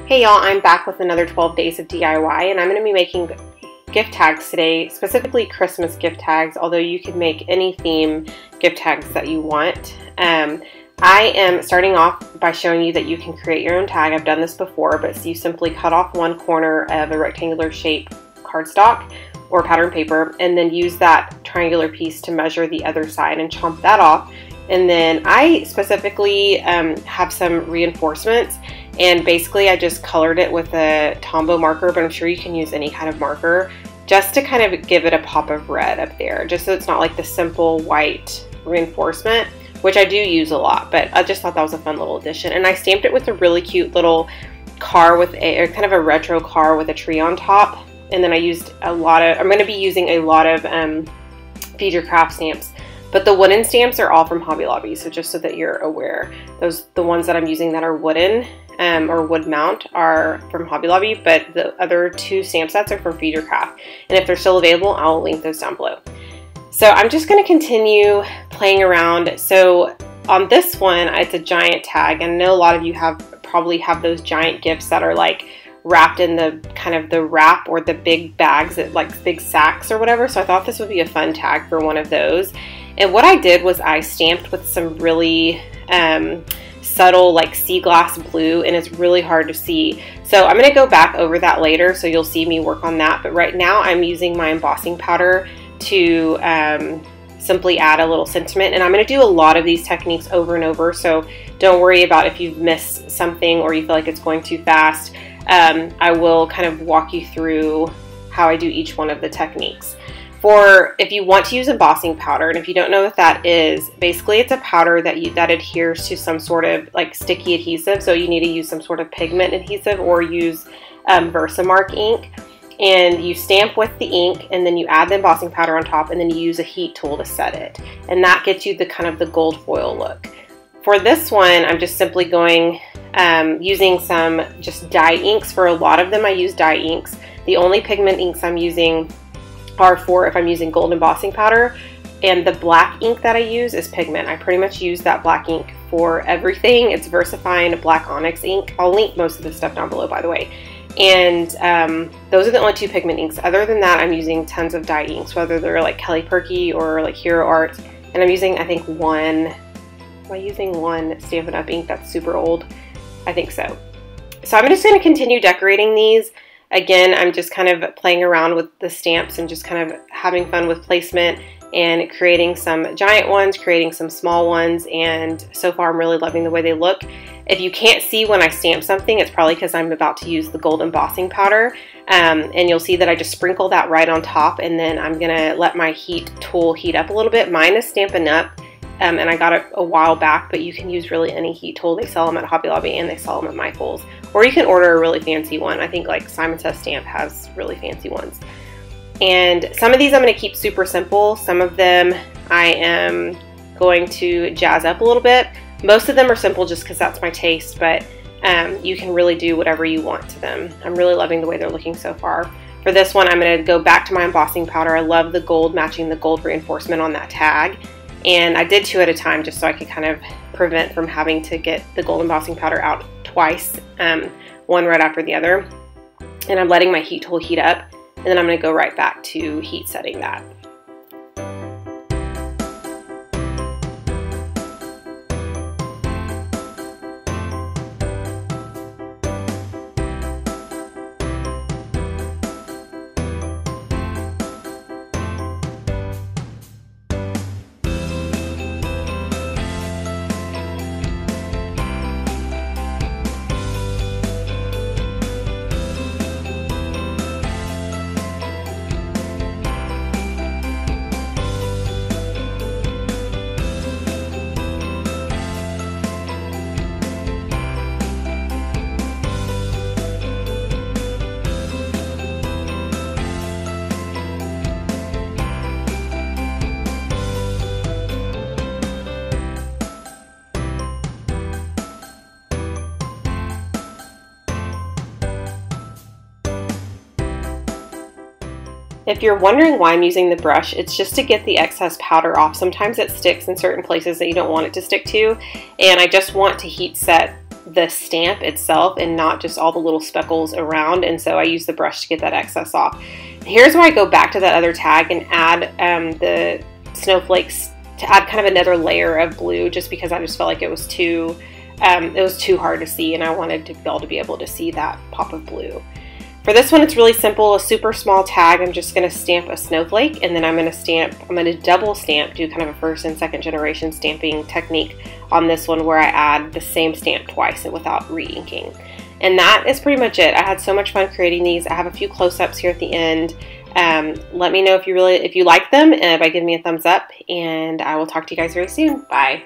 Hey y'all, I'm back with another 12 days of DIY, and I'm going to be making gift tags today, specifically Christmas gift tags, although you can make any theme gift tags that you want. I am starting off by showing you that you can create your own tag. I've done this before, but you simply cut off one corner of a rectangular shape cardstock or pattern paper and then use that triangular piece to measure the other side and chomp that off. And then I specifically have some reinforcements, and basically I just colored it with a Tombow marker, but I'm sure you can use any kind of marker just to kind of give it a pop of red up there, just so it's not like the simple white reinforcement, which I do use a lot, but I just thought that was a fun little addition. And I stamped it with a really cute little car with a kind of a retro car with a tree on top. And then I used a lot of, I'm going to be using a lot of Feed Your Craft stamps. But the wooden stamps are all from Hobby Lobby, so just so that you're aware. The ones that I'm using that are wooden or wood mount are from Hobby Lobby, but the other two stamp sets are from Feed Your Craft. And if they're still available, I'll link those down below. So I'm just going to continue playing around. So on this one, it's a giant tag, and I know a lot of you probably have those giant gifts that are like wrapped in the kind of the wrap or the big bags, that like big sacks or whatever. So I thought this would be a fun tag for one of those. And what I did was I stamped with some really subtle like sea glass blue, and it's really hard to see. So I'm going to go back over that later, so you'll see me work on that. But right now I'm using my embossing powder to simply add a little sentiment. And I'm going to do a lot of these techniques over and over, so don't worry about if you've missed something or you feel like it's going too fast. I will kind of walk you through how I do each one of the techniques. If you want to use embossing powder, and if you don't know what that is, basically it's a powder that adheres to some sort of like sticky adhesive, so you need to use some sort of pigment adhesive or use Versamark ink. And you stamp with the ink, and then you add the embossing powder on top, and then you use a heat tool to set it. And that gets you the kind of the gold foil look. For this one, I'm just simply going, using some just dye inks. For a lot of them, I use dye inks. The only pigment inks I'm using are for if I'm using gold embossing powder, and the black ink that I use is pigment. I pretty much use that black ink for everything. It's VersaFine Black Onyx ink. I'll link most of this stuff down below, by the way. And those are the only two pigment inks. Other than that, I'm using tons of dye inks, whether they're like Kelly Perky or like Hero Art. And I'm using, I think, one Stampin' Up! Ink that's super old. I think so. So I'm just going to continue decorating these. Again, I'm just kind of playing around with the stamps and just kind of having fun with placement and creating some giant ones, creating some small ones, and so far I'm really loving the way they look. If you can't see when I stamp something, it's probably because I'm about to use the gold embossing powder, and you'll see that I just sprinkle that right on top, and then I'm going to let my heat tool heat up a little bit. Mine is Stampin' Up! And I got it a while back, but you can use really any heat tool. They sell them at Hobby Lobby and they sell them at Michael's. Or you can order a really fancy one. I think like Simon Says Stamp has really fancy ones. And some of these I'm going to keep super simple. Some of them I am going to jazz up a little bit. Most of them are simple just because that's my taste, but you can really do whatever you want to them. I'm really loving the way they're looking so far. For this one, I'm going to go back to my embossing powder. I love the gold, matching the gold reinforcement on that tag. And I did 2 at a time just so I could kind of prevent from having to get the gold embossing powder out twice, one right after the other. And I'm letting my heat tool heat up, and then I'm going to go right back to heat setting that. If you're wondering why I'm using the brush, it's just to get the excess powder off. Sometimes it sticks in certain places that you don't want it to stick to, and I just want to heat set the stamp itself and not just all the little speckles around, and so I use the brush to get that excess off. Here's where I go back to that other tag and add the snowflakes to add kind of another layer of blue, just because I just felt like it was too hard to see, and I wanted to be able to see that pop of blue. For this one, it's really simple, a super small tag. I'm just going to stamp a snowflake, and then I'm going to double stamp, do kind of a first and second generation stamping technique on this one, where I add the same stamp twice and without re-inking. And that is pretty much it. I had so much fun creating these. I have a few close-ups here at the end. Let me know if you like them by giving me a thumbs up, and I will talk to you guys very soon. Bye.